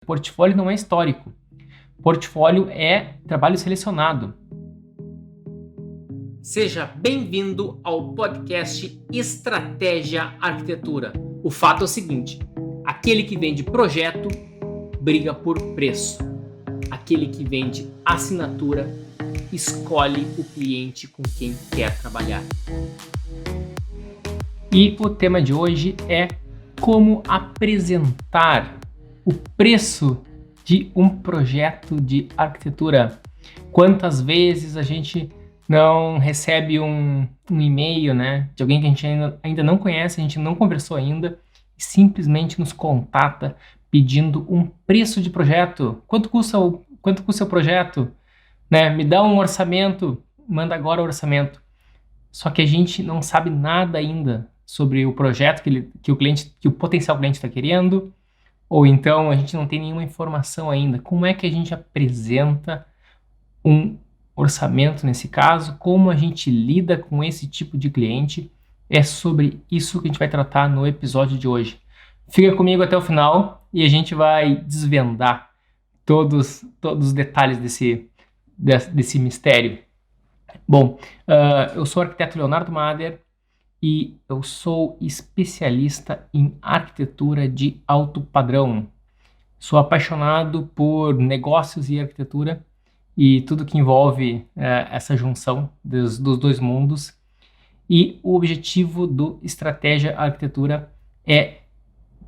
Portfólio não é histórico. Portfólio é trabalho selecionado. Seja bem-vindo ao podcast Estratégia Arquitetura. O fato é o seguinte: aquele que vende projeto briga por preço. Aquele que vende assinatura escolhe o cliente com quem quer trabalhar. E o tema de hoje é como apresentar o preço de um projeto de arquitetura. Quantas vezes a gente não recebe um e-mail, de alguém que a gente ainda não conhece, a gente não conversou ainda, e simplesmente nos contata pedindo um preço de projeto. Quanto custa o projeto? Me dá um orçamento, manda agora o orçamento. Só que a gente não sabe nada ainda sobre o projeto que o potencial cliente está querendo, ou então a gente não tem nenhuma informação ainda. Como é que a gente apresenta um orçamento nesse caso? Como a gente lida com esse tipo de cliente? É sobre isso que a gente vai tratar no episódio de hoje. Fica comigo até o final e a gente vai desvendar todos os detalhes desse mistério. Bom, eu sou o arquiteto Leonardo Mader e eu sou especialista em arquitetura de alto padrão. Sou apaixonado por negócios e arquitetura e tudo que envolve essa junção dos dois mundos. E o objetivo do Estratégia Arquitetura é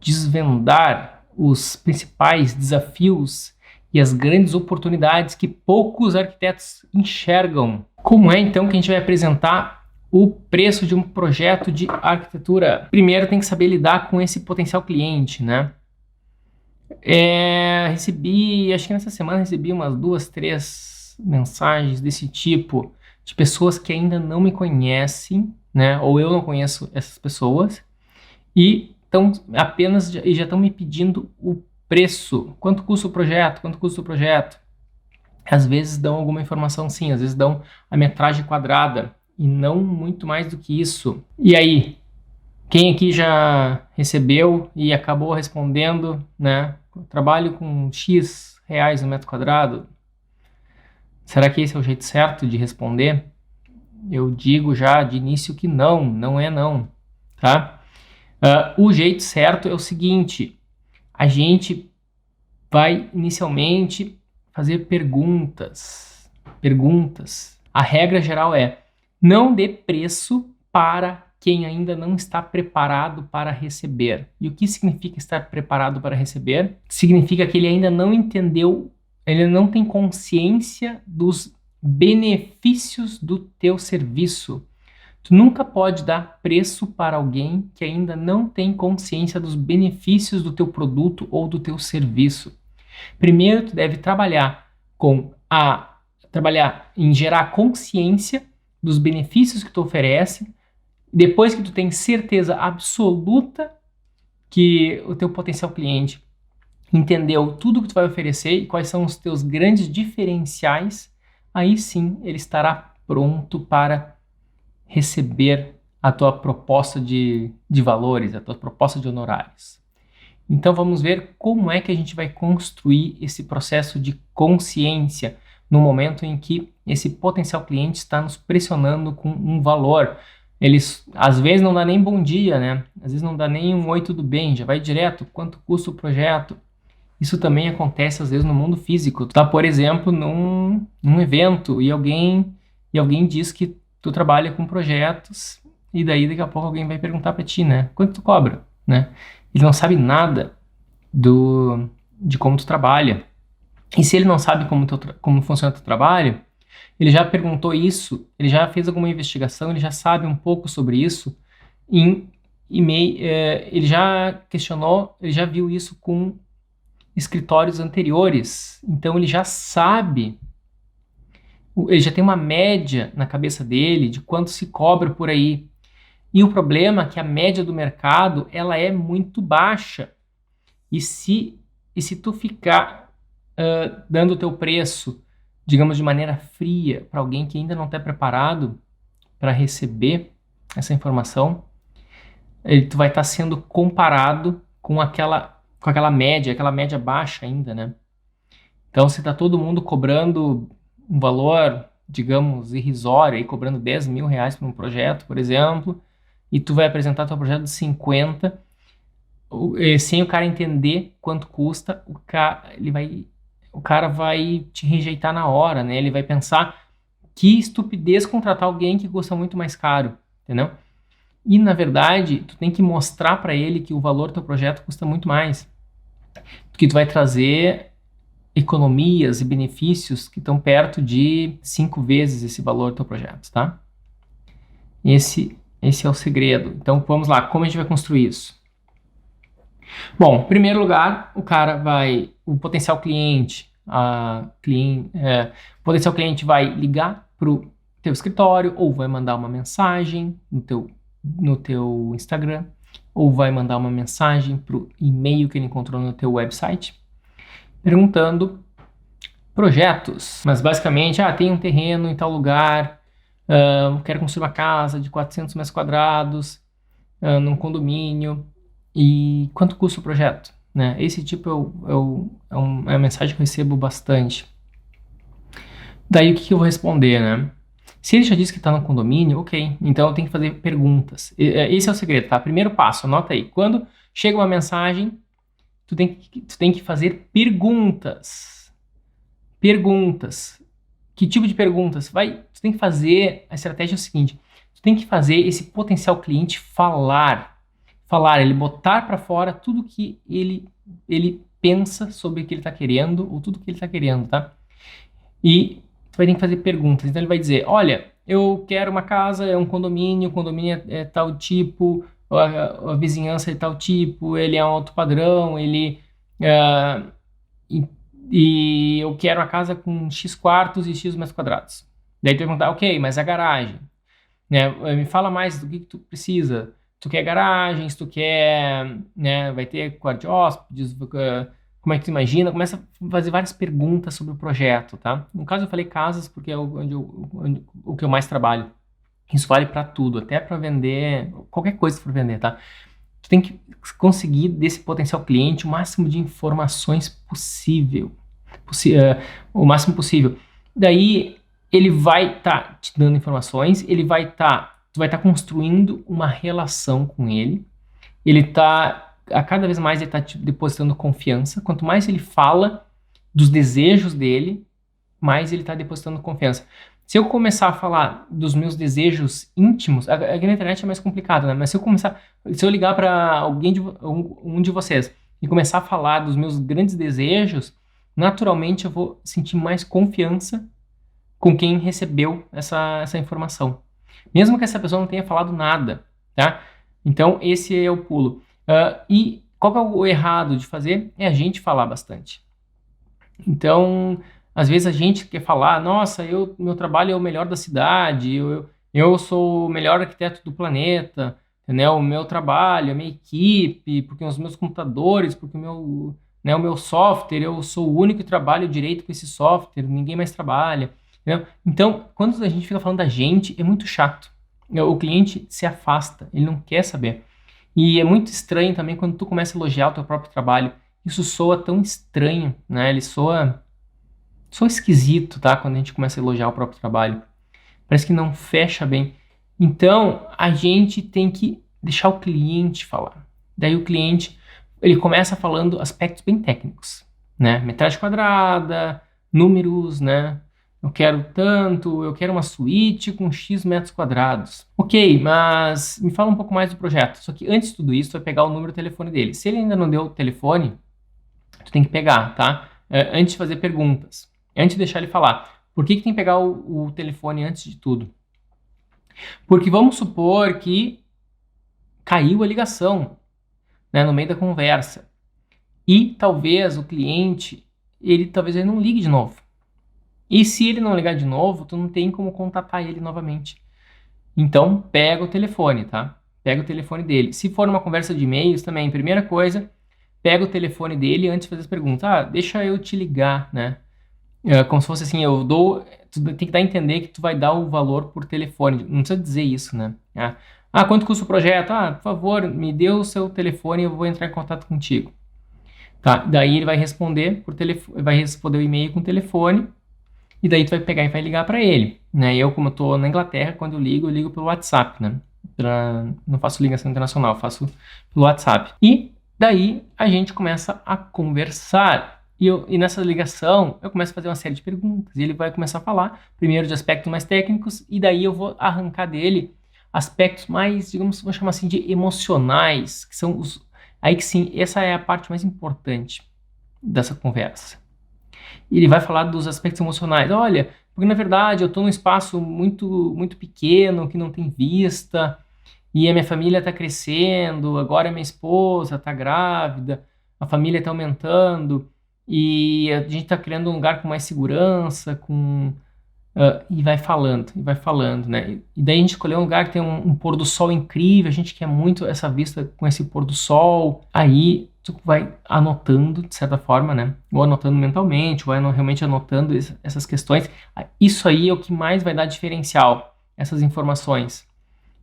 desvendar os principais desafios e as grandes oportunidades que poucos arquitetos enxergam. Como é então que a gente vai apresentar o preço de um projeto de arquitetura? Primeiro tem que saber lidar com esse potencial cliente, Acho que nessa semana recebi umas 2, 3 mensagens desse tipo, de pessoas que ainda não me conhecem, ou eu não conheço essas pessoas, e já estão me pedindo o preço. Quanto custa o projeto? Às vezes dão alguma informação sim, às vezes dão a metragem quadrada e não muito mais do que isso. E aí, quem aqui já recebeu e acabou respondendo, trabalho com X reais no metro quadrado? Será que esse é o jeito certo de responder? Eu digo já de início que não é não, tá? O jeito certo é o seguinte: a gente vai inicialmente fazer perguntas. A regra geral é: não dê preço para quem ainda não está preparado para receber. E o que significa estar preparado para receber? Significa que ele ainda não entendeu, ele não tem consciência dos benefícios do teu serviço. Tu nunca pode dar preço para alguém que ainda não tem consciência dos benefícios do teu produto ou do teu serviço. Primeiro, tu deve trabalhar em gerar consciência dos benefícios que tu oferece. Depois que tu tem certeza absoluta que o teu potencial cliente entendeu tudo que tu vai oferecer e quais são os teus grandes diferenciais, aí sim ele estará pronto para receber a tua proposta de valores, a tua proposta de honorários. Então vamos ver como é que a gente vai construir esse processo de consciência no momento em que esse potencial cliente está nos pressionando com um valor. Eles às vezes não dá nem bom dia, Às vezes não dá nem um oi, tudo bem, já vai direto, quanto custa o projeto? Isso também acontece às vezes no mundo físico. Tu tá, por exemplo, num evento e alguém diz que tu trabalha com projetos e daí daqui a pouco alguém vai perguntar para ti, quanto tu cobra, Ele não sabe nada de como tu trabalha. E se ele não sabe como funciona o teu trabalho, ele já perguntou isso, ele já fez alguma investigação, ele já sabe um pouco sobre isso, ele já questionou, ele já viu isso com escritórios anteriores, então ele já sabe, ele já tem uma média na cabeça dele de quanto se cobra por aí. E o problema é que a média do mercado ela é muito baixa, e se tu ficar dando o teu preço, digamos, de maneira fria para alguém que ainda não está preparado para receber essa informação, tu vai estar sendo comparado com aquela com aquela média baixa ainda, né? Então, se tá todo mundo cobrando um valor, digamos, irrisório, aí, cobrando 10 mil reais por um projeto, por exemplo, e tu vai apresentar teu projeto de 50, sem o cara entender quanto custa, o cara vai te rejeitar na hora, né? Ele vai pensar que estupidez contratar alguém que custa muito mais caro, entendeu? E, na verdade, tu tem que mostrar para ele que o valor do teu projeto custa muito mais, porque tu vai trazer economias e benefícios que estão perto de 5 vezes esse valor do teu projeto, tá? Esse é o segredo. Então, vamos lá, como a gente vai construir isso? Bom, em primeiro lugar, o potencial cliente, o potencial cliente vai ligar para o teu escritório, ou vai mandar uma mensagem no teu Instagram, ou vai mandar uma mensagem para o e-mail que ele encontrou no teu website, perguntando projetos. Mas basicamente, tem um terreno em tal lugar, quero construir uma casa de 400 metros quadrados, num condomínio, e quanto custa o projeto? Né? Esse tipo é uma mensagem que eu recebo bastante. Daí o que eu vou responder, né? Se ele já disse que está no condomínio, ok, então eu tenho que fazer perguntas. Esse é o segredo, tá? Primeiro passo, anota aí. Quando chega uma mensagem, tu tem que fazer perguntas. Perguntas. Que tipo de perguntas? Tu tem que fazer, a estratégia é o seguinte, tu tem que fazer esse potencial cliente falar, ele botar para fora tudo que ele pensa sobre o que ele está querendo, ou tudo que ele está querendo, tá? E tu vai ter que fazer perguntas. Então ele vai dizer, olha, eu quero uma casa, é um condomínio, o condomínio é tal tipo, a vizinhança é tal tipo, ele é alto padrão, e eu quero uma casa com X quartos e X metros quadrados. Daí tu vai perguntar, ok, mas a garagem, né? Me fala mais do que tu precisa. Tu quer garagens, tu quer, né? Vai ter quarto de hóspedes, como é que tu imagina? Começa a fazer várias perguntas sobre o projeto, tá? No caso eu falei casas porque é o que eu mais trabalho. Isso vale para tudo, até para vender, qualquer coisa que for vender, tá? Tu tem que conseguir desse potencial cliente o máximo de informações possível. O máximo possível. Daí ele vai estar te dando informações, tu vai estar construindo uma relação com ele. Cada vez mais ele está te depositando confiança. Quanto mais ele fala dos desejos dele, mais ele está depositando confiança. Se eu começar a falar dos meus desejos íntimos, aqui na internet é mais complicado, né? Mas se eu ligar para um de vocês e começar a falar dos meus grandes desejos, naturalmente eu vou sentir mais confiança com quem recebeu essa informação. Mesmo que essa pessoa não tenha falado nada, tá? Então, esse é o pulo. E qual que é o errado de fazer? É a gente falar bastante. Então, às vezes a gente quer falar, nossa, meu trabalho é o melhor da cidade, eu sou o melhor arquiteto do planeta, entendeu? O meu trabalho, a minha equipe, porque os meus computadores, porque o meu software, eu sou o único que trabalho direito com esse software, ninguém mais trabalha. Entendeu? Então, quando a gente fica falando da gente, é muito chato. O cliente se afasta, ele não quer saber. E é muito estranho também quando tu começa a elogiar o teu próprio trabalho. Isso soa tão estranho, né? Ele soa esquisito, tá? Quando a gente começa a elogiar o próprio trabalho. Parece que não fecha bem. Então, a gente tem que deixar o cliente falar. Daí o cliente, ele começa falando aspectos bem técnicos, né? Metragem quadrada, números, né? Eu quero uma suíte com X metros quadrados. Ok, mas me fala um pouco mais do projeto. Só que antes de tudo isso, tu vai pegar o número do telefone dele. Se ele ainda não deu o telefone, tu tem que pegar, tá? Antes de fazer perguntas. Antes de deixar ele falar. Por que tem que pegar o telefone antes de tudo? Porque vamos supor que caiu a ligação, né, no meio da conversa. E talvez o cliente, talvez ele não ligue de novo. E se ele não ligar de novo, tu não tem como contatar ele novamente. Então, pega o telefone, tá? Pega o telefone dele. Se for uma conversa de e-mails também, primeira coisa, pega o telefone dele antes de fazer as perguntas. Deixa eu te ligar, né? Como se fosse assim, tu tem que dar a entender que tu vai dar o valor por telefone. Não precisa dizer isso, né? Quanto custa o projeto? Por favor, me dê o seu telefone e eu vou entrar em contato contigo. Tá? Daí ele vai responder por telefone, vai responder o e-mail com o telefone, e daí tu vai pegar e vai ligar para ele, né? Eu, como eu tô na Inglaterra, quando eu ligo pelo WhatsApp, né? Não faço ligação internacional, faço pelo WhatsApp. E daí a gente começa a conversar. E nessa ligação eu começo a fazer uma série de perguntas. E ele vai começar a falar, primeiro de aspectos mais técnicos, e daí eu vou arrancar dele aspectos mais, digamos, vamos chamar assim, de emocionais, que são os. Aí que sim, essa é a parte mais importante dessa conversa. Ele vai falar dos aspectos emocionais. Olha, porque na verdade eu estou num espaço muito, muito pequeno, que não tem vista, e a minha família está crescendo, agora minha esposa está grávida, a família está aumentando, e a gente está criando um lugar com mais segurança, e vai falando, né? E daí a gente escolheu um lugar que tem um pôr do sol incrível, a gente quer muito essa vista com esse pôr do sol. Aí tu vai anotando, de certa forma, né? Ou anotando mentalmente, ou realmente anotando essas questões. Isso aí é o que mais vai dar diferencial, essas informações,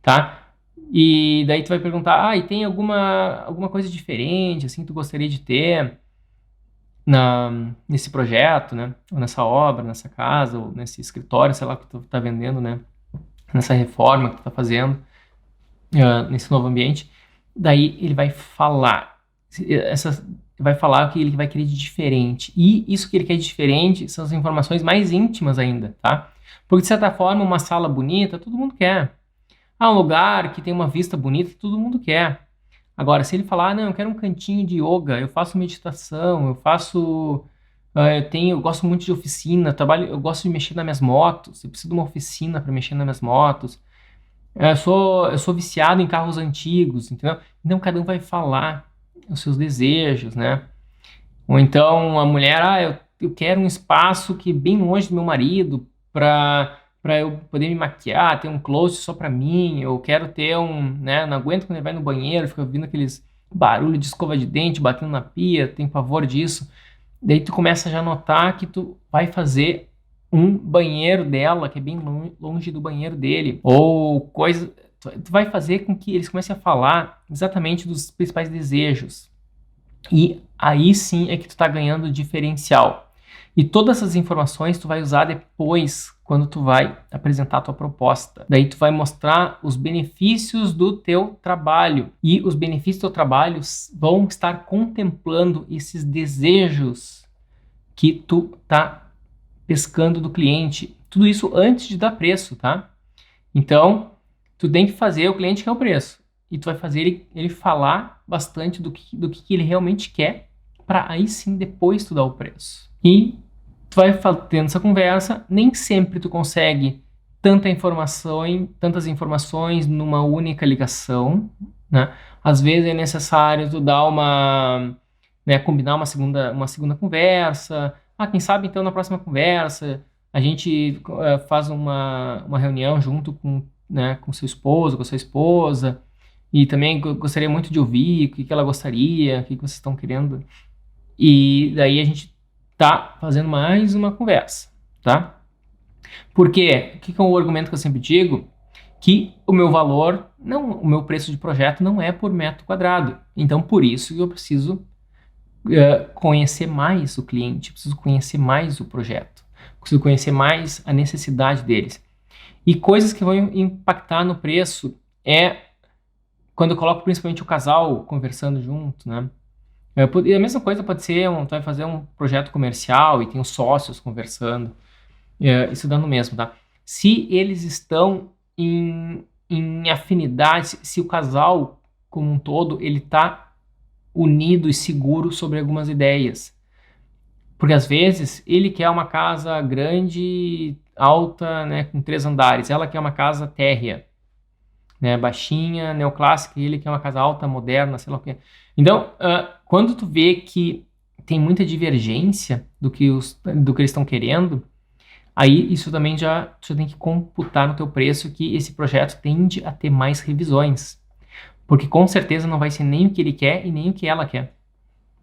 tá? E daí tu vai perguntar, e tem alguma coisa diferente, assim, que tu gostaria de ter nesse projeto, né? Ou nessa obra, nessa casa, ou nesse escritório, sei lá, que tu tá vendendo, né? Nessa reforma que tu tá fazendo, nesse novo ambiente. Daí ele vai falar, vai falar o que ele vai querer de diferente. E isso que ele quer de diferente são as informações mais íntimas ainda, tá? Porque, de certa forma, uma sala bonita, todo mundo quer. Um lugar que tem uma vista bonita, todo mundo quer. Agora, se ele falar, não, eu quero um cantinho de yoga, eu faço meditação, eu gosto muito de oficina, eu gosto de mexer nas minhas motos, eu preciso de uma oficina para mexer nas minhas motos. Eu sou viciado em carros antigos, entendeu? Então cada um vai falar os seus desejos, né? Ou então a mulher, eu quero um espaço que é bem longe do meu marido para eu poder me maquiar, ter um closet só para mim. Eu quero ter né? Não aguento quando ele vai no banheiro, fica ouvindo aqueles barulho de escova de dente batendo na pia, tem pavor disso. Daí tu começa já a notar que tu vai fazer um banheiro dela que é bem longe do banheiro dele, ou coisa. Tu vai fazer com que eles comecem a falar exatamente dos principais desejos. E aí sim é que tu tá ganhando diferencial. E todas essas informações tu vai usar depois, quando tu vai apresentar a tua proposta. Daí tu vai mostrar os benefícios do teu trabalho. E os benefícios do teu trabalho vão estar contemplando esses desejos que tu tá pescando do cliente. Tudo isso antes de dar preço, tá? Então, tu tem que fazer o cliente quer o preço. E tu vai fazer ele falar bastante do que ele realmente quer, para aí sim depois tu dar o preço. E tu vai tendo essa conversa, nem sempre tu consegue tantas informações numa única ligação, né? Às vezes é necessário tu dar né, combinar uma segunda conversa. Quem sabe então na próxima conversa a gente faz uma reunião junto né, com seu esposo, com a sua esposa, e também gostaria muito de ouvir o que ela gostaria, o que vocês estão querendo. E daí a gente tá fazendo mais uma conversa, tá? Porque, o que é o argumento que eu sempre digo? Que o meu valor, o meu preço de projeto não é por metro quadrado. Então, por isso que eu preciso conhecer mais o cliente, preciso conhecer mais o projeto, preciso conhecer mais a necessidade deles. E coisas que vão impactar no preço quando eu coloco principalmente o casal conversando junto, né? E a mesma coisa pode ser, tu vai fazer um projeto comercial e tem os sócios conversando, isso dá no mesmo, tá? Se eles estão em afinidade, se o casal como um todo, ele tá unido e seguro sobre algumas ideias. Porque às vezes ele quer uma casa grande, alta, né, com 3 andares, ela quer uma casa térrea, né, baixinha, neoclássica, e ele quer uma casa alta, moderna, sei lá o quê. Então, quando tu vê que tem muita divergência do que eles estão querendo, aí isso também tu tem que computar no teu preço que esse projeto tende a ter mais revisões. Porque com certeza não vai ser nem o que ele quer e nem o que ela quer.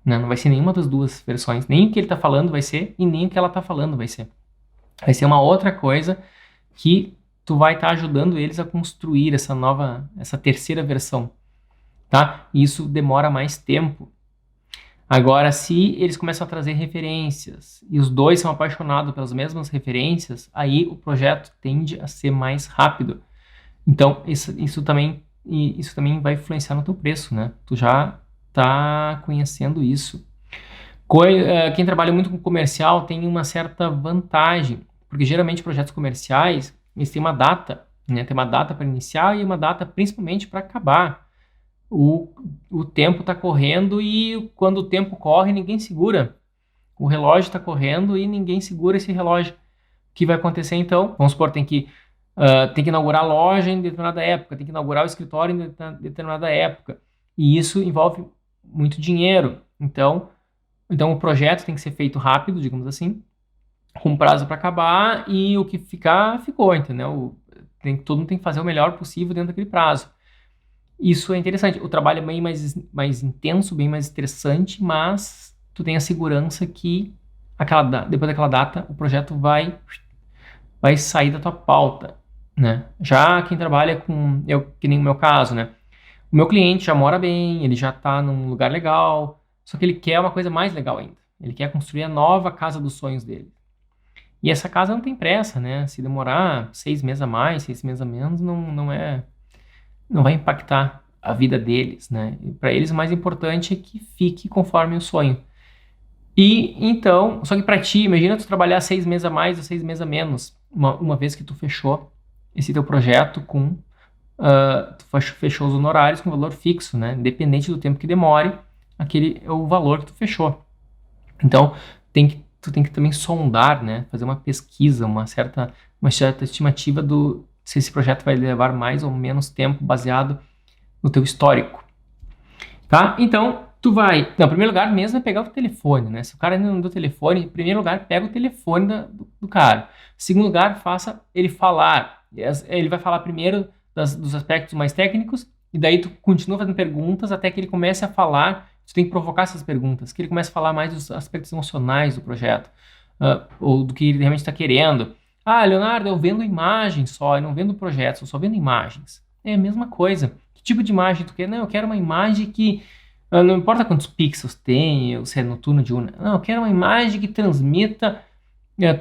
Não vai ser nenhuma das duas versões. Nem o que ele está falando vai ser e nem o que ela está falando vai ser. Vai ser uma outra coisa que tu vai estar ajudando eles a construir essa terceira versão, tá? E isso demora mais tempo. Agora, se eles começam a trazer referências e os dois são apaixonados pelas mesmas referências, aí o projeto tende a ser mais rápido. Então, isso também vai influenciar no teu preço, né? Tu já tá conhecendo isso. Quem trabalha muito com comercial tem uma certa vantagem, porque geralmente projetos comerciais, eles têm uma data, né? Tem uma data para iniciar e uma data principalmente para acabar. O tempo está correndo e quando o tempo corre, ninguém segura. O relógio está correndo e ninguém segura esse relógio. O que vai acontecer então? Vamos supor, tem que inaugurar a loja em determinada época, tem que inaugurar o escritório em determinada época. E isso envolve muito dinheiro. Então o projeto tem que ser feito rápido, digamos assim, com prazo para acabar e o que ficar, ficou, entendeu? Todo mundo tem que fazer o melhor possível dentro daquele prazo. Isso é interessante. O trabalho é bem mais intenso, bem mais estressante, mas tu tem a segurança que depois daquela data o projeto vai sair da tua pauta, né? Já quem trabalha que nem o meu caso, né? O meu cliente já mora bem, ele já está num lugar legal, só que ele quer uma coisa mais legal ainda. Ele quer construir a nova casa dos sonhos dele. E essa casa não tem pressa, né? Se demorar 6 meses a mais, 6 meses a menos, não vai impactar a vida deles, né? Para eles o mais importante é que fique conforme o sonho. E então, só que para ti, imagina tu trabalhar 6 meses a mais ou 6 meses a menos, uma vez que tu fechou esse teu projeto tu fechou os honorários com valor fixo, né? Independente do tempo que demore, aquele é o valor que tu fechou. Então, tu tem que também sondar, né? Fazer uma pesquisa, uma certa estimativa se esse projeto vai levar mais ou menos tempo baseado no teu histórico, tá? Então, em primeiro lugar mesmo é pegar o telefone, né? Se o cara ainda não deu telefone, em primeiro lugar, pega o telefone do cara. Em segundo lugar, faça ele falar. Ele vai falar primeiro dos aspectos mais técnicos e daí tu continua fazendo perguntas até que ele comece a falar. Tu tem que provocar essas perguntas, que ele comece a falar mais dos aspectos emocionais do projeto, ou do que ele realmente está querendo. Ah, Leonardo, eu vendo imagens só, eu não vendo projetos, eu só vendo imagens. É a mesma coisa. Que tipo de imagem tu quer? Não, eu quero uma imagem que não importa quantos pixels tem, ou se é noturno, diurno. Não, eu quero uma imagem que transmita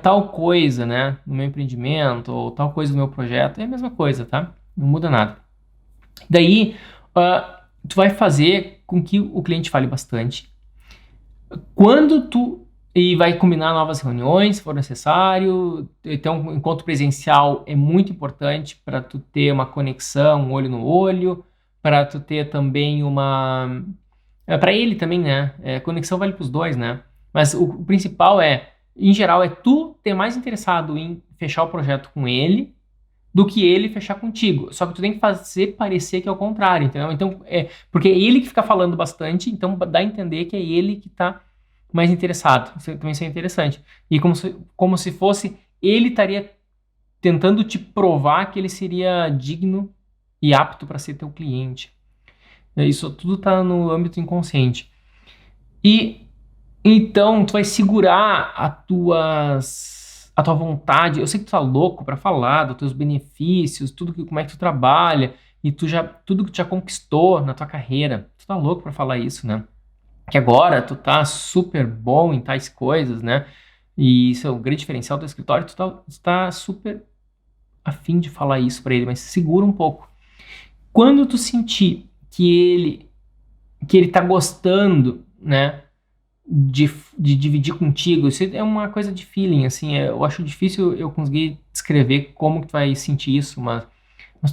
tal coisa, né? No meu empreendimento, ou tal coisa no meu projeto. É a mesma coisa, tá? Não muda nada. Daí, tu vai fazer com que o cliente fale bastante. E vai combinar novas reuniões, se for necessário. Então, o encontro presencial é muito importante para tu ter uma conexão, um olho no olho, para tu ter também para ele também, né? Conexão vale para os dois, né? Mas o principal em geral, é tu ter mais interessado em fechar o projeto com ele do que ele fechar contigo. Só que tu tem que fazer parecer que é o contrário, entendeu? Então, porque é ele que fica falando bastante, então dá a entender que é ele que tá mais interessado. Isso é interessante. E como se fosse ele estaria tentando te provar que ele seria digno e apto para ser teu cliente. Isso tudo tá no âmbito inconsciente. E então tu vai segurar a tua vontade. Eu sei que tu tá louco para falar dos teus benefícios, como é que tu trabalha e tudo que tu já conquistou na tua carreira. Tu tá louco para falar isso, né? Que agora tu tá super bom em tais coisas, né? E isso é um grande diferencial do teu escritório. Tu tá super afim de falar isso para ele, mas segura um pouco. Quando tu sentir que ele tá gostando, né, de dividir contigo, isso é uma coisa de feeling, assim, eu acho difícil eu conseguir descrever como que tu vai sentir isso, mas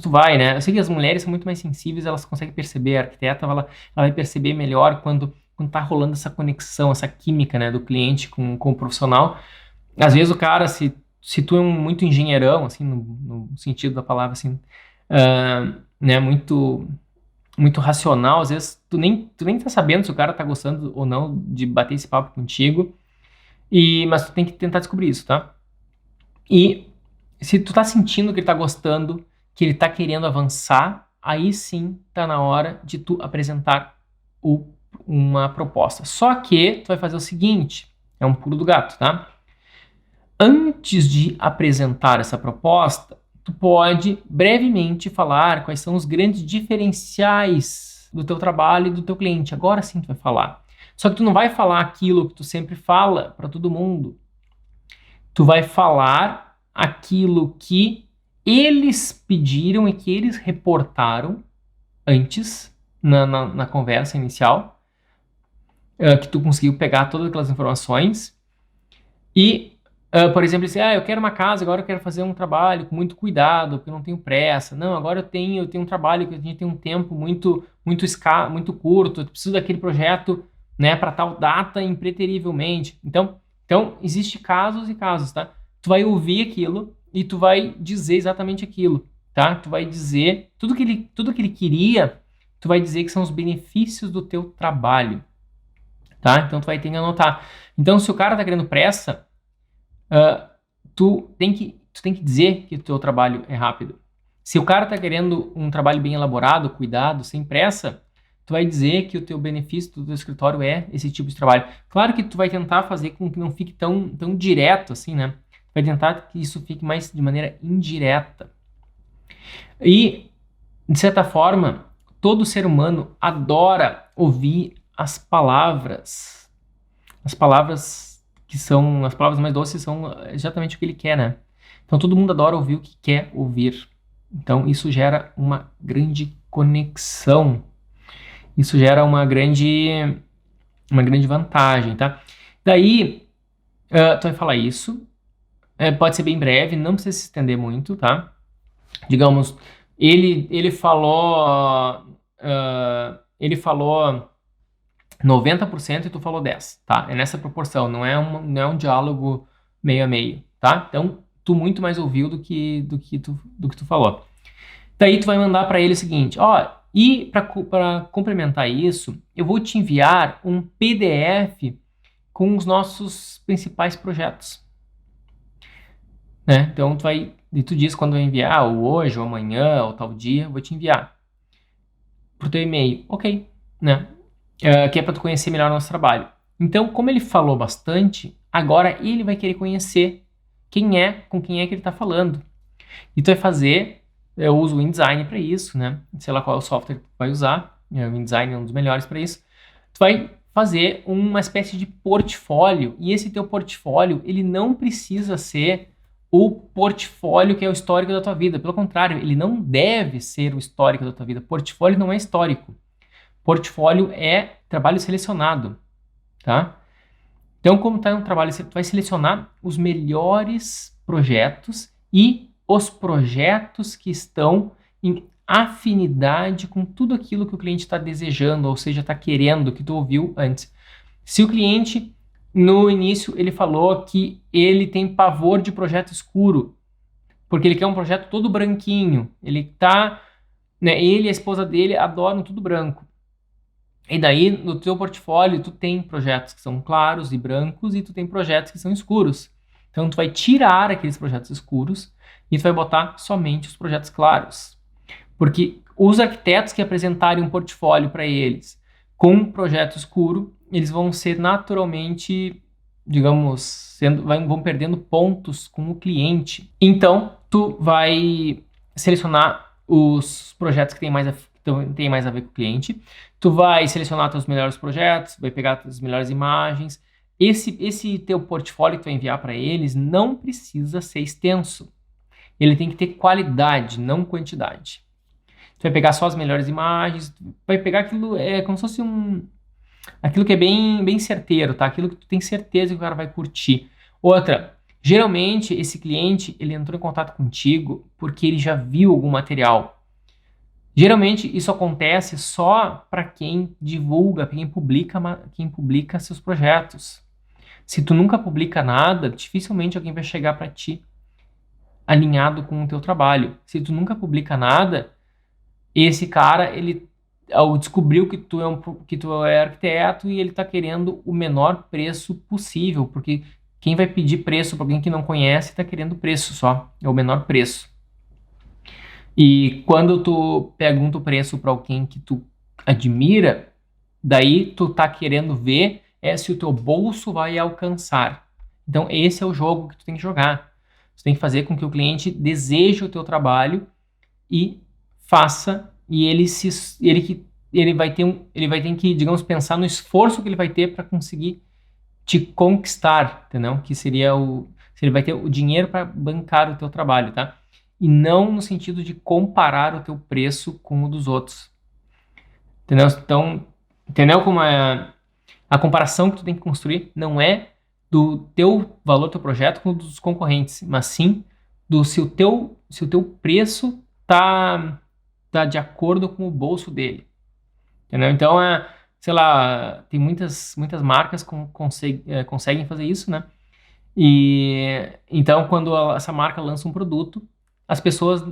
tu vai, né? Eu sei que as mulheres são muito mais sensíveis, elas conseguem perceber, a arquiteta, ela vai perceber melhor quando tá rolando essa conexão, essa química, né, do cliente com o profissional. Às vezes o cara, se tu é muito engenheirão, assim, no sentido da palavra, assim, né, muito racional, às vezes tu nem tá sabendo se o cara tá gostando ou não de bater esse papo contigo, mas tu tem que tentar descobrir isso, tá? E se tu tá sentindo que ele tá gostando, que ele tá querendo avançar, aí sim tá na hora de tu apresentar uma proposta. Só que tu vai fazer o seguinte, é um pulo do gato, tá? Antes de apresentar essa proposta, tu pode brevemente falar quais são os grandes diferenciais do teu trabalho e do teu cliente. Agora sim tu vai falar. Só que tu não vai falar aquilo que tu sempre fala para todo mundo. Tu vai falar aquilo que eles pediram e que eles reportaram antes, na conversa inicial, que tu conseguiu pegar todas aquelas informações e, por exemplo, assim, eu quero uma casa, agora eu quero fazer um trabalho com muito cuidado, porque eu não tenho pressa. Não, agora eu tenho um trabalho que a gente tem um tempo muito curto, eu preciso daquele projeto, né, para tal data impreterivelmente. Então, existe casos e casos, tá? Tu vai ouvir aquilo e tu vai dizer exatamente aquilo, tá? Tu vai dizer tudo que ele queria, tu vai dizer que são os benefícios do teu trabalho, tá? Então tu vai ter que anotar. Então, se o cara tá querendo pressa, tu tem que dizer que o teu trabalho é rápido. Se o cara tá querendo um trabalho bem elaborado, cuidado, sem pressa, tu vai dizer que o teu benefício do teu escritório é esse tipo de trabalho. Claro que tu vai tentar fazer com que não fique tão direto assim, né? Vai tentar que isso fique mais de maneira indireta. E, de certa forma, todo ser humano adora ouvir as palavras. As palavras que são as palavras mais doces são exatamente o que ele quer, né? Então todo mundo adora ouvir o que quer ouvir. Então isso gera uma grande conexão. Isso gera uma grande vantagem, tá? Daí, tu vai falar isso. Pode ser bem breve, não precisa se estender muito, tá? Digamos, ele falou 90% e tu falou 10%, tá? É nessa proporção, não é um diálogo meio a meio, tá? Então, tu muito mais ouviu do que tu falou. Daí tu vai mandar para ele o seguinte, e para complementar isso, eu vou te enviar um PDF com os nossos principais projetos, né? Então tu diz quando vai enviar, ou hoje, ou amanhã, ou tal dia, eu vou te enviar pro teu e-mail, ok, né? Que é para tu conhecer melhor o nosso trabalho. Então, como ele falou bastante, agora ele vai querer conhecer com quem é que ele está falando. E tu vai fazer, eu uso o InDesign para isso, né? Sei lá qual é o software que tu vai usar, o InDesign é um dos melhores para isso. Tu vai fazer uma espécie de portfólio, e esse teu portfólio, ele não precisa ser o portfólio que é o histórico da tua vida. Pelo contrário, ele não deve ser o histórico da tua vida. Portfólio não é histórico. Portfólio é trabalho selecionado, tá? Então, como está um trabalho, tu vai selecionar os melhores projetos e os projetos que estão em afinidade com tudo aquilo que o cliente está desejando, ou seja, está querendo, que tu ouviu antes. Se o cliente, no início, ele falou que ele tem pavor de projeto escuro, porque ele quer um projeto todo branquinho, ele e a esposa dele adoram tudo branco. E daí, no teu portfólio, tu tem projetos que são claros e brancos e tu tem projetos que são escuros. Então, tu vai tirar aqueles projetos escuros e tu vai botar somente os projetos claros. Porque os arquitetos que apresentarem um portfólio para eles com um projeto escuro, eles vão ser naturalmente, digamos, vão perdendo pontos com o cliente. Então, tu vai selecionar os projetos que têm mais a ver com o cliente. Tu vai selecionar teus melhores projetos, vai pegar as melhores imagens. Esse teu portfólio que tu vai enviar para eles não precisa ser extenso. Ele tem que ter qualidade, não quantidade. Tu vai pegar só as melhores imagens, vai pegar aquilo, como se fosse aquilo que é bem, bem certeiro, tá? Aquilo que tu tem certeza que o cara vai curtir. Outra, geralmente esse cliente, ele entrou em contato contigo porque ele já viu algum material. Geralmente isso acontece só para quem divulga, quem publica seus projetos. Se tu nunca publica nada, dificilmente alguém vai chegar para ti alinhado com o teu trabalho. Se tu nunca publica nada, esse cara, ele descobriu que tu é arquiteto e ele está querendo o menor preço possível, porque quem vai pedir preço para alguém que não conhece está querendo preço só, é o menor preço. E quando tu pergunta o preço para alguém que tu admira, daí tu tá querendo ver se o teu bolso vai alcançar. Então esse é o jogo que tu tem que jogar. Tu tem que fazer com que o cliente deseje o teu trabalho e faça, e ele ele vai ter que, digamos, pensar no esforço que ele vai ter para conseguir te conquistar, entendeu? Que seria se ele vai ter o dinheiro para bancar o teu trabalho, tá? E não no sentido de comparar o teu preço com o dos outros, entendeu? Então, entendeu como é a comparação que tu tem que construir não é do teu valor do teu projeto com o dos concorrentes, mas sim do se o teu preço tá de acordo com o bolso dele, entendeu? Então, sei lá, tem muitas marcas conseguem fazer isso, né? E então, quando essa marca lança um produto, as pessoas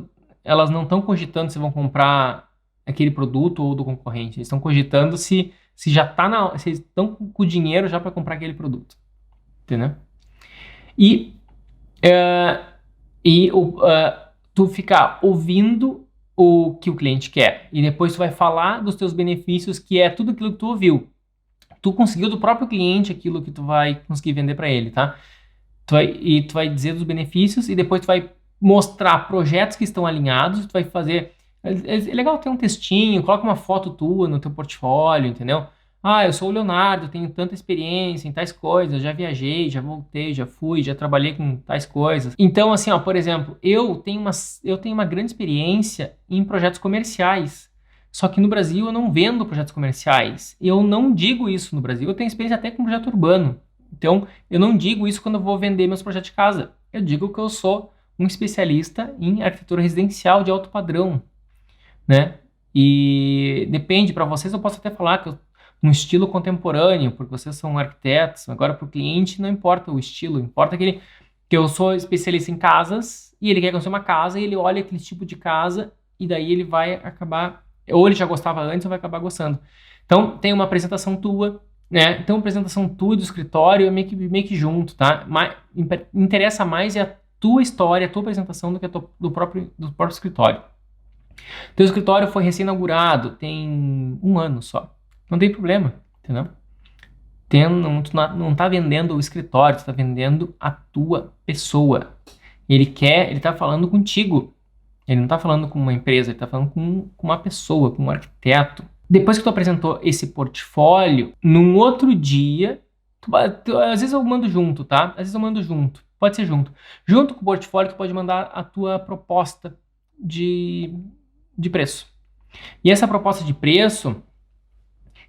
elas não estão cogitando se vão comprar aquele produto ou do concorrente. Eles estão cogitando se já se eles estão com o dinheiro já para comprar aquele produto, entendeu? E, tu ficar ouvindo o que o cliente quer e depois tu vai falar dos teus benefícios, que é tudo aquilo que tu ouviu. Tu conseguiu do próprio cliente aquilo que tu vai conseguir vender para ele, tá? Tu vai dizer dos benefícios e depois tu vai mostrar projetos que estão alinhados, tu vai fazer... É legal ter um textinho, coloca uma foto tua no teu portfólio, entendeu? Eu sou o Leonardo, tenho tanta experiência em tais coisas, já viajei, já voltei, já fui, já trabalhei com tais coisas. Então, assim, por exemplo, eu tenho uma grande experiência em projetos comerciais. Só que no Brasil eu não vendo projetos comerciais. Eu não digo isso no Brasil. Eu tenho experiência até com projeto urbano. Então, eu não digo isso quando eu vou vender meus projetos de casa. Eu digo que eu sou um especialista em arquitetura residencial de alto padrão, né? E depende, para vocês eu posso até falar que um estilo contemporâneo, porque vocês são arquitetos. Agora, para o cliente não importa o estilo, importa que eu sou especialista em casas e ele quer construir uma casa e ele olha aquele tipo de casa e daí ele vai acabar, ou ele já gostava antes ou vai acabar gostando. Então, tem uma apresentação tua, né? Então, a apresentação tua do escritório é meio que junto, tá? Interessa mais a tua história, a tua apresentação do que do próprio escritório. Teu escritório foi recém-inaugurado, tem 1 ano só. Não tem problema, entendeu? Tu não tá vendendo o escritório, tu tá vendendo a tua pessoa. Ele tá falando contigo. Ele não tá falando com uma empresa, ele tá falando com uma pessoa, com um arquiteto. Depois que tu apresentou esse portfólio, num outro dia, às vezes eu mando junto, tá? Às vezes eu mando junto, pode ser junto. Junto com o portfólio, tu pode mandar a tua proposta de preço. E essa proposta de preço,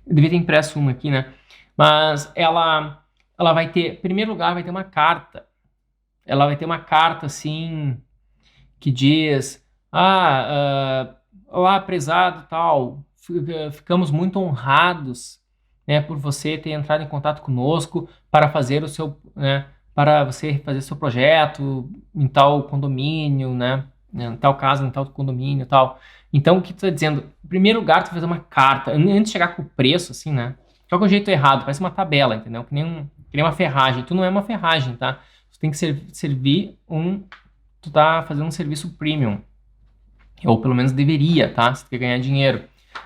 eu devia ter impresso uma aqui, né? Mas ela vai ter, em primeiro lugar, vai ter uma carta. Ela vai ter uma carta, assim, que diz: olá, prezado, tal, ficamos muito honrados, né, por você ter entrado em contato conosco para fazer para você fazer seu projeto em tal condomínio, né, em tal casa, em tal condomínio, tal. Então, o que tu tá dizendo? Em primeiro lugar, tu vai fazer uma carta, antes de chegar com o preço, assim, né? Qual que é o jeito errado? Parece uma tabela, entendeu? Que nem uma ferragem. Tu não é uma ferragem, tá? Tu tem que servir tu tá fazendo um serviço premium. Ou pelo menos deveria, tá? Se tu quer ganhar dinheiro.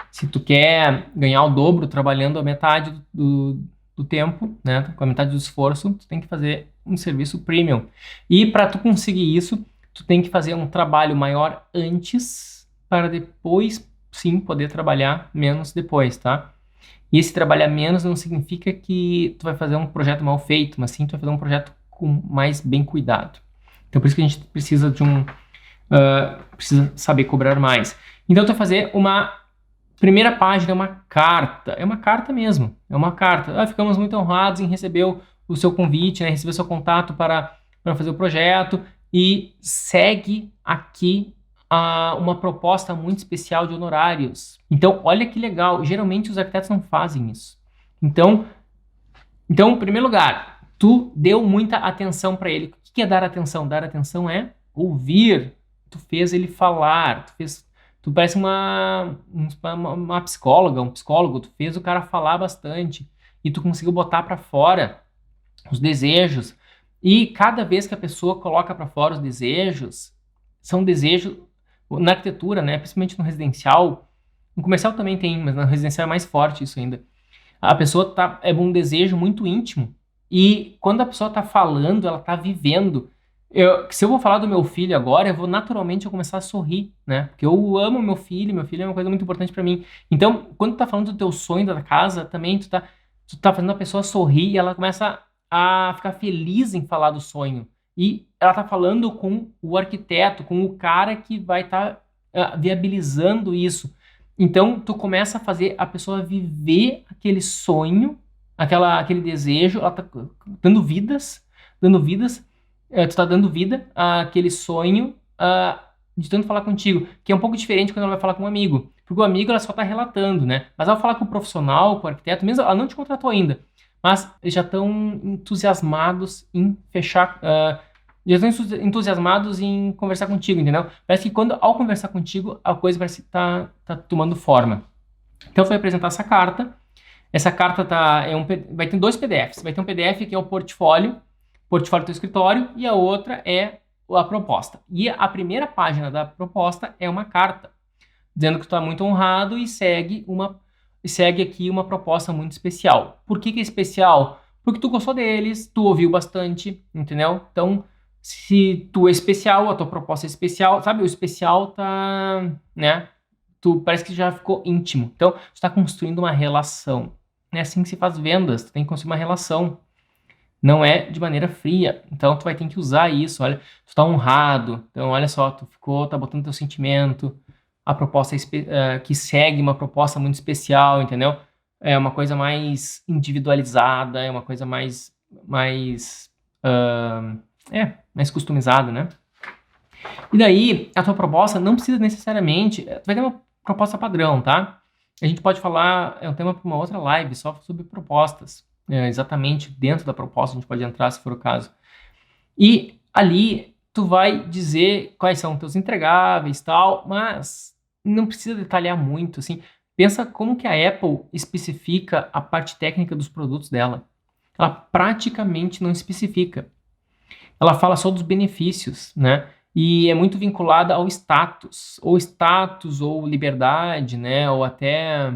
Se tu quer ganhar o dobro trabalhando a metade do tempo, né? Com a metade do esforço, tu tem que fazer um serviço premium. E para tu conseguir isso, tu tem que fazer um trabalho maior antes, para depois, sim, poder trabalhar menos depois, tá? E esse trabalhar menos não significa que tu vai fazer um projeto mal feito, mas sim tu vai fazer um projeto com mais bem cuidado. Então, por isso que a gente precisa precisa saber cobrar mais. Então, tu vai fazer uma primeira página, uma carta. É uma carta mesmo, é uma carta. Ficamos muito honrados em receber o seu convite, né? Receber o seu contato para fazer o projeto e segue aqui uma proposta muito especial de honorários. Então, olha que legal. Geralmente, os arquitetos não fazem isso. Então, em primeiro lugar, tu deu muita atenção para ele. O que é dar atenção? Dar atenção é ouvir. Tu fez ele falar. Tu parece uma psicóloga, um psicólogo. Tu fez o cara falar bastante. E tu conseguiu botar para fora os desejos. E cada vez que a pessoa coloca para fora os desejos, são desejos... Na arquitetura, né, principalmente no residencial, no comercial também tem, mas no residencial é mais forte isso ainda. A pessoa é um desejo muito íntimo e quando a pessoa está falando, ela está vivendo. Se eu vou falar do meu filho agora, eu vou naturalmente eu começar a sorrir, né? Porque eu amo meu filho é uma coisa muito importante pra mim. Então, quando tu tá falando do teu sonho da casa, também tu tá fazendo a pessoa sorrir e ela começa a ficar feliz em falar do sonho. E ela tá falando com o arquiteto, com o cara que vai estar viabilizando isso. Então, tu começa a fazer a pessoa viver aquele sonho, aquele desejo, ela tá dando vidas, tu tá dando vida àquele sonho de tanto falar contigo, que é um pouco diferente quando ela vai falar com um amigo. Porque o amigo ela só tá relatando, né? Mas ao falar com o profissional, com o arquiteto, mesmo ela não te contratou ainda, mas eles já estão entusiasmados em fechar, já estão entusiasmados em conversar contigo, entendeu? Parece que ao conversar contigo, a coisa parece que tá tomando forma. Então, eu vou apresentar essa carta. Essa carta vai ter 2 PDFs. Vai ter um PDF que é o portfólio do teu escritório, e a outra é a proposta. E a primeira página da proposta é uma carta, dizendo que tu está muito honrado e segue aqui uma proposta muito especial. Por que é especial? Porque tu gostou deles, tu ouviu bastante, entendeu? Então, se tu é especial, a tua proposta é especial, sabe? O especial tá, né? Tu parece que já ficou íntimo. Então, tu está construindo uma relação. É assim que se faz vendas, tu tem que construir uma relação. Não é de maneira fria. Então, tu vai ter que usar isso. Olha, tu tá honrado. Então, olha só, tá botando teu sentimento. A proposta que segue uma proposta muito especial, entendeu? É uma coisa mais individualizada, é uma coisa mais customizada, né? E daí, a tua proposta não precisa necessariamente. Tu vai ter uma proposta padrão, tá? A gente pode falar, é um tema para uma outra live, só sobre propostas. Exatamente dentro da proposta, a gente pode entrar se for o caso. E ali, tu vai dizer quais são teus entregáveis e tal, mas não precisa detalhar muito, assim. Pensa como que a Apple especifica a parte técnica dos produtos dela. Ela praticamente não especifica. Ela fala só dos benefícios, né? E é muito vinculada ao status, ou liberdade, né? Ou até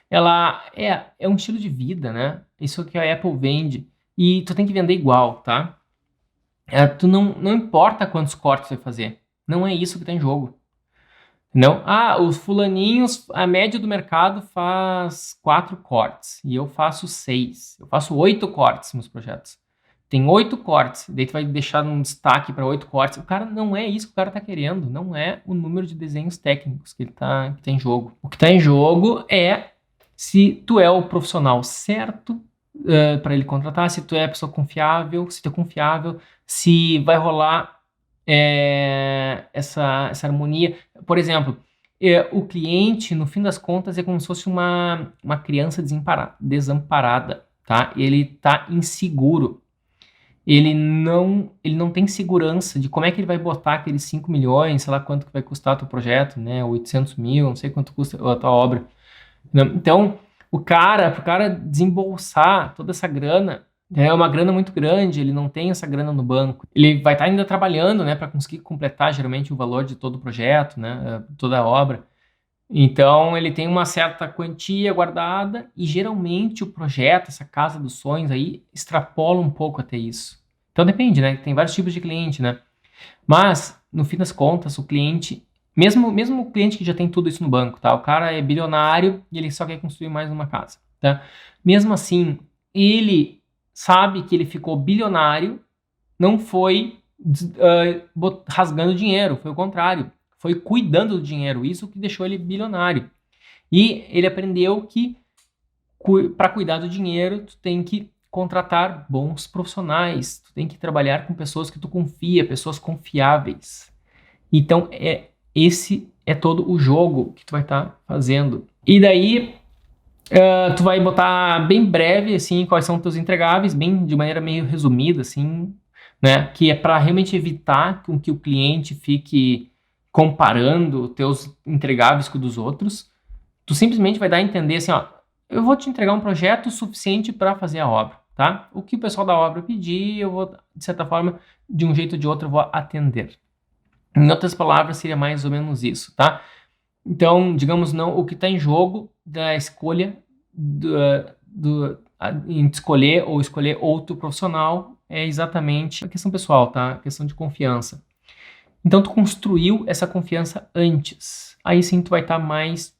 ela é um estilo de vida, né? Isso que a Apple vende. E tu tem que vender igual, tá? Tu não importa quantos cortes você vai fazer. Não é isso que tá em jogo. Não? Os fulaninhos, a média do mercado faz 4 cortes. E eu faço 6. Eu faço 8 cortes nos projetos. Tem 8 cortes. Daí tu vai deixar um destaque para 8 cortes. O cara não é isso que o cara tá querendo. Não é o número de desenhos técnicos que tá em jogo. O que tá em jogo é se tu é o profissional certo para ele contratar, se tu é a pessoa confiável, se tu é confiável, se vai rolar essa harmonia. Por exemplo, o cliente, no fim das contas, é como se fosse uma criança desamparada, tá? Ele tá inseguro. Ele não tem segurança de como é que ele vai botar aqueles 5 milhões, sei lá quanto que vai custar o teu projeto, né? 800 mil, não sei quanto custa a tua obra. Então, pro cara desembolsar toda essa grana, é uma grana muito grande, ele não tem essa grana no banco. Ele vai estar ainda trabalhando, né, para conseguir completar geralmente o valor de todo o projeto, né, toda a obra. Então, ele tem uma certa quantia guardada e geralmente o projeto, essa casa dos sonhos aí, extrapola um pouco até isso. Então, depende, né? Tem vários tipos de cliente, né? Mas, no fim das contas, o cliente, mesmo o cliente que já tem tudo isso no banco, tá? O cara é bilionário e ele só quer construir mais uma casa, tá? Mesmo assim, ele sabe que ele ficou bilionário, não foi rasgando dinheiro, foi o contrário. Foi cuidando do dinheiro, isso que deixou ele bilionário. E ele aprendeu que para cuidar do dinheiro, tu tem que contratar bons profissionais, tu tem que trabalhar com pessoas que tu confia, pessoas confiáveis. Então, esse é todo o jogo que tu vai estar fazendo. E daí, tu vai botar bem breve, assim, quais são os teus entregáveis, bem de maneira meio resumida, assim, né? Que é para realmente evitar com que o cliente fique comparando teus entregáveis com os dos outros. Tu simplesmente vai dar a entender assim, ó, eu vou te entregar um projeto suficiente para fazer a obra, tá? O que o pessoal da obra pedir, eu vou, de certa forma, de um jeito ou de outro, eu vou atender. Em outras palavras, seria mais ou menos isso, tá? Então, digamos, não, o que está em jogo da escolha em escolher outro profissional é exatamente a questão pessoal, tá? A questão de confiança. Então, tu construiu essa confiança antes. Aí sim tu vai estar mais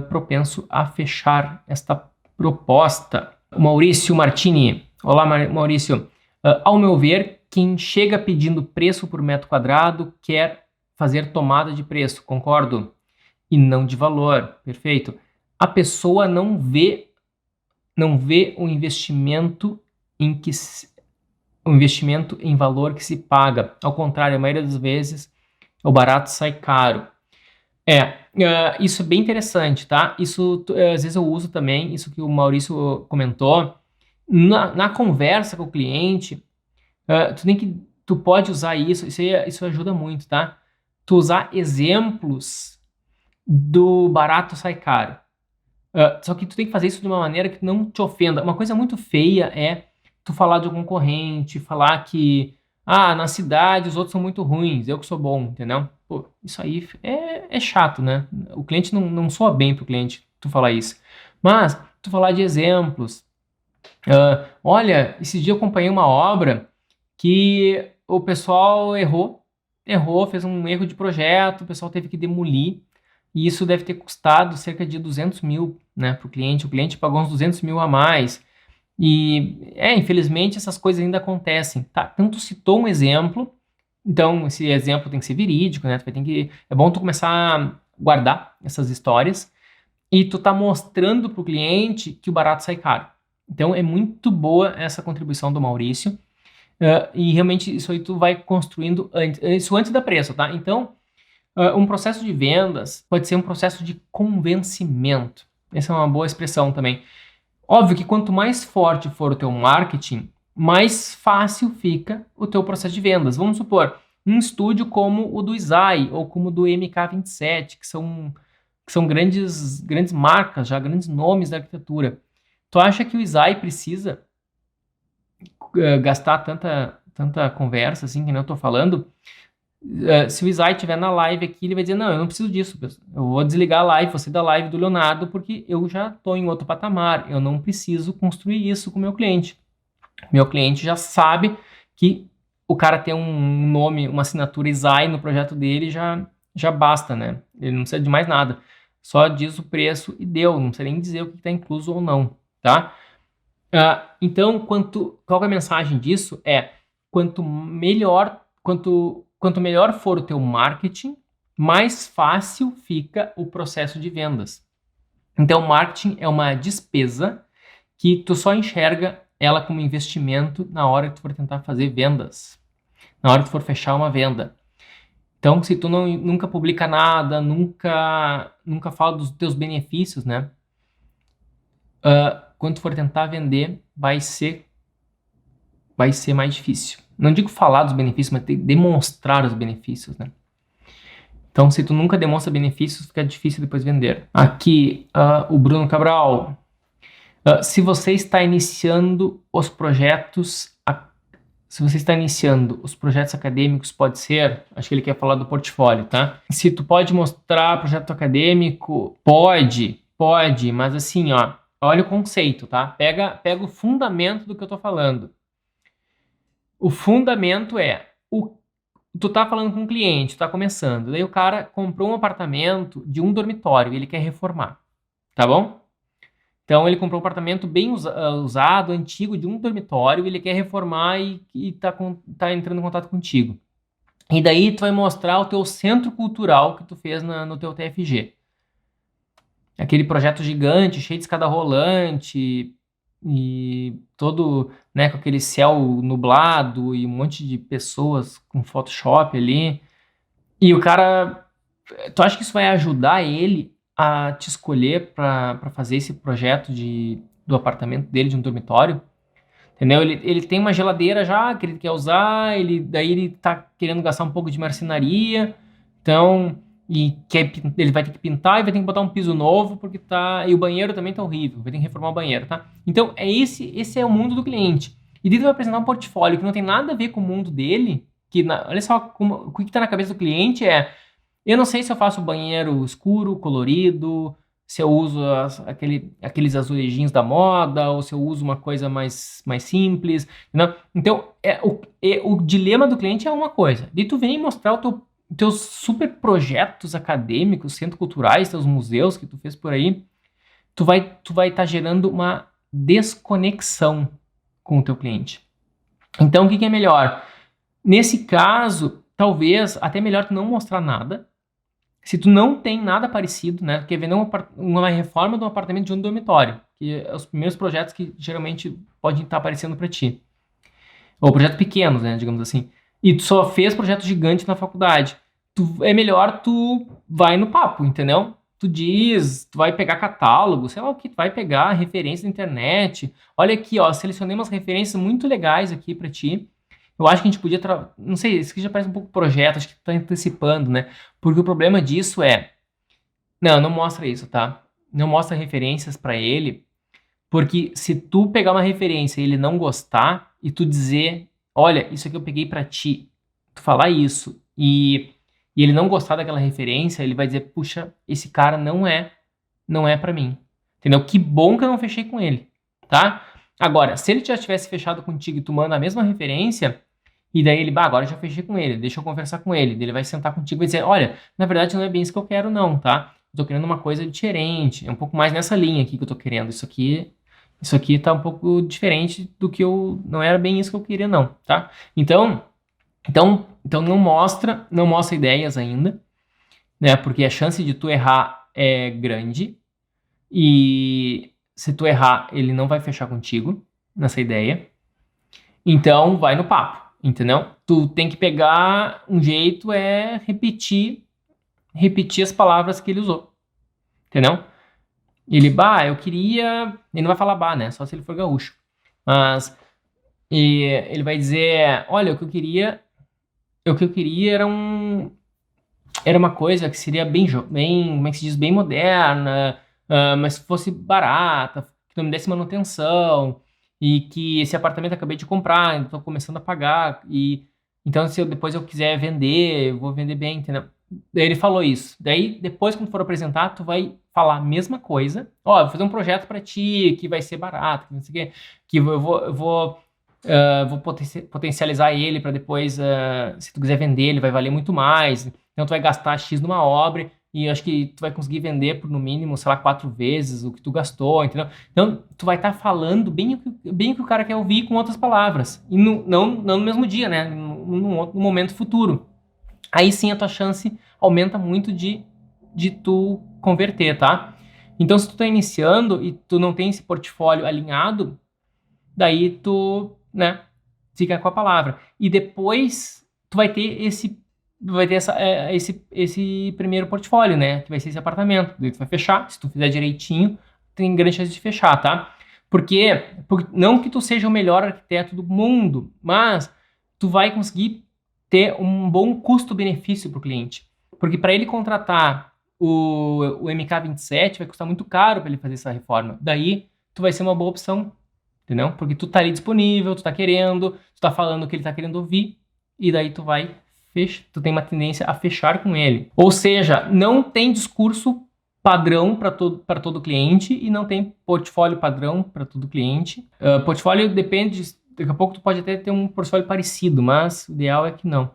propenso a fechar esta proposta. O Maurício Martini. Olá, Maurício. Ao meu ver, quem chega pedindo preço por metro quadrado quer fazer tomada de preço, concordo? E não de valor, perfeito. A pessoa não vê o investimento o investimento em valor que se paga. Ao contrário, a maioria das vezes o barato sai caro. Isso é bem interessante, tá? Isso às vezes eu uso também, isso que o Maurício comentou. Na conversa com o cliente, tu pode usar isso ajuda muito, tá? Tu usar exemplos do barato sai caro. Só que tu tem que fazer isso de uma maneira que não te ofenda. Uma coisa muito feia é tu falar de um concorrente, falar que na cidade os outros são muito ruins, eu que sou bom, entendeu? Pô, isso aí é chato, né? O cliente não soa bem pro cliente tu falar isso. Mas tu falar de exemplos. Olha, esse dia eu acompanhei uma obra que o pessoal errou, fez um erro de projeto, o pessoal teve que demolir, e isso deve ter custado cerca de 200 mil, né, para o cliente pagou uns 200 mil a mais, e, infelizmente, essas coisas ainda acontecem, tá? Então, tu citou um exemplo, então, esse exemplo tem que ser verídico, né, é bom tu começar a guardar essas histórias, e tu tá mostrando para o cliente que o barato sai caro. Então, é muito boa essa contribuição do Maurício, e realmente isso aí tu vai construindo antes da preço, tá? Então, um processo de vendas pode ser um processo de convencimento. Essa é uma boa expressão também. Óbvio que quanto mais forte for o teu marketing, mais fácil fica o teu processo de vendas. Vamos supor, um estúdio como o do Isai ou como o do MK27, que são grandes marcas, já grandes nomes da arquitetura. Tu acha que o Isai precisa gastar tanta conversa assim que nem eu tô falando? Se o Isai estiver na live aqui, ele vai dizer, não, eu não preciso disso, eu vou desligar a live, você da live do Leonardo, porque eu já estou em outro patamar, eu não preciso construir isso com o meu cliente. Meu cliente já sabe que o cara tem um nome, uma assinatura Isai no projeto dele, já basta, né? Ele não precisa de mais nada. Só diz o preço e deu, não precisa nem dizer o que está incluso ou não, tá? Então, qual é a mensagem disso? Quanto melhor for o teu marketing, mais fácil fica o processo de vendas. Então, marketing é uma despesa que tu só enxerga ela como investimento na hora que tu for tentar fazer vendas, na hora que tu for fechar uma venda. Então, se tu nunca publica nada, nunca fala dos teus benefícios, né? Quando tu for tentar vender, vai ser mais difícil. Não digo falar dos benefícios, mas demonstrar os benefícios, né? Então, se tu nunca demonstra benefícios, fica difícil depois vender. Aqui, o Bruno Cabral. Se você está iniciando os projetos acadêmicos, pode ser, acho que ele quer falar do portfólio, tá? Se tu pode mostrar projeto acadêmico, pode, mas assim, olha o conceito, tá? Pega o fundamento do que eu tô falando. O fundamento tu tá falando com um cliente, tu tá começando, daí o cara comprou um apartamento de um dormitório e ele quer reformar, tá bom? Então ele comprou um apartamento bem usado, antigo, de um dormitório, e ele quer reformar e tá entrando em contato contigo. E daí tu vai mostrar o teu centro cultural que tu fez no teu TFG. Aquele projeto gigante, cheio de escada rolante, e todo, né, com aquele céu nublado e um monte de pessoas com Photoshop ali. E o cara, tu acha que isso vai ajudar ele a te escolher para fazer esse projeto do apartamento dele, de um dormitório? Entendeu? Ele tem uma geladeira já que ele quer usar, daí ele tá querendo gastar um pouco de marcenaria, então, ele vai ter que pintar e vai ter que botar um piso novo, porque e o banheiro também tá horrível, vai ter que reformar o banheiro, tá? Então, esse é o mundo do cliente. E ele vai apresentar um portfólio que não tem nada a ver com o mundo dele, olha só, o que tá na cabeça do cliente eu não sei se eu faço banheiro escuro, colorido, se eu uso aqueles azulejinhos da moda, ou se eu uso uma coisa mais simples, né? Então, o dilema do cliente é uma coisa. E tu vem mostrar teus super projetos acadêmicos, centros culturais, teus museus que tu fez por aí, tu vai estar gerando uma desconexão com o teu cliente. Então, o que é melhor? Nesse caso, talvez até melhor tu não mostrar nada. Se tu não tem nada parecido, né? Quer vender uma reforma de um apartamento de um dormitório, que é os primeiros projetos que geralmente podem estar aparecendo para ti. Ou projetos pequenos, né? Digamos assim. E tu só fez projeto gigante na faculdade. É melhor tu vai no papo, entendeu? Tu diz, tu vai pegar catálogo, sei lá o que, tu vai pegar referência na internet. Olha aqui, ó, selecionei umas referências muito legais aqui para ti. Eu acho que a gente podia... Não sei, isso aqui já parece um pouco projeto, acho que tu tá antecipando, né? Porque o problema disso é... Não mostra isso, tá? Não mostra referências para ele, porque se tu pegar uma referência e ele não gostar, e tu dizer, olha, isso aqui eu peguei para ti, tu falar isso, e ele não gostar daquela referência, ele vai dizer, puxa, esse cara não é para mim. Entendeu? Que bom que eu não fechei com ele, tá? Agora, se ele já tivesse fechado contigo e tu manda a mesma referência, e daí ele, agora eu já fechei com ele, deixa eu conversar com ele. Ele vai sentar contigo e dizer, olha, na verdade não é bem isso que eu quero não, tá? Eu tô querendo uma coisa diferente, é um pouco mais nessa linha aqui que eu tô querendo. Isso aqui tá um pouco diferente do que não era bem isso que eu queria não, tá? Então não mostra ideias ainda, né? Porque a chance de tu errar é grande. E se tu errar, ele não vai fechar contigo nessa ideia. Então, vai no papo, entendeu? Tu tem que pegar um jeito, repetir as palavras que ele usou, entendeu? Ele, eu queria... Ele não vai falar né? Só se ele for gaúcho. Mas ele vai dizer, olha, o que eu queria era uma coisa que seria bem, como é que se diz, bem moderna, mas fosse barata, que não me desse manutenção, e que esse apartamento eu acabei de comprar, estou começando a pagar, e então se depois eu quiser vender, eu vou vender bem, entendeu? Daí ele falou isso. Daí, depois, quando for apresentar, tu vai falar a mesma coisa. Ó, vou fazer um projeto para ti, que vai ser barato, que não sei o quê, que eu vou potencializar ele para depois, se tu quiser vender, ele vai valer muito mais. Então, tu vai gastar X numa obra e acho que tu vai conseguir vender por, no mínimo, sei lá, 4 vezes o que tu gastou, entendeu? Então, tu vai estar falando bem o que o cara quer ouvir com outras palavras. E não no mesmo dia, né? No momento futuro. Aí sim a tua chance aumenta muito de tu converter, tá? Então, se tu tá iniciando e tu não tem esse portfólio alinhado, daí tu, né, fica com a palavra. E depois tu vai ter esse primeiro portfólio, né? Que vai ser esse apartamento. Daí tu vai fechar. Se tu fizer direitinho, tem grande chance de fechar, tá? Porque não que tu seja o melhor arquiteto do mundo, mas tu vai conseguir ter um bom custo-benefício para o cliente. Porque para ele contratar o MK27 vai custar muito caro para ele fazer essa reforma. Daí tu vai ser uma boa opção, entendeu? Porque tu tá ali disponível, tu tá querendo, tu tá falando o que ele tá querendo ouvir, e daí tu tem uma tendência a fechar com ele. Ou seja, não tem discurso padrão para todo cliente e não tem portfólio padrão para todo cliente. Portfólio depende, daqui a pouco tu pode até ter um portfólio parecido, mas o ideal é que não.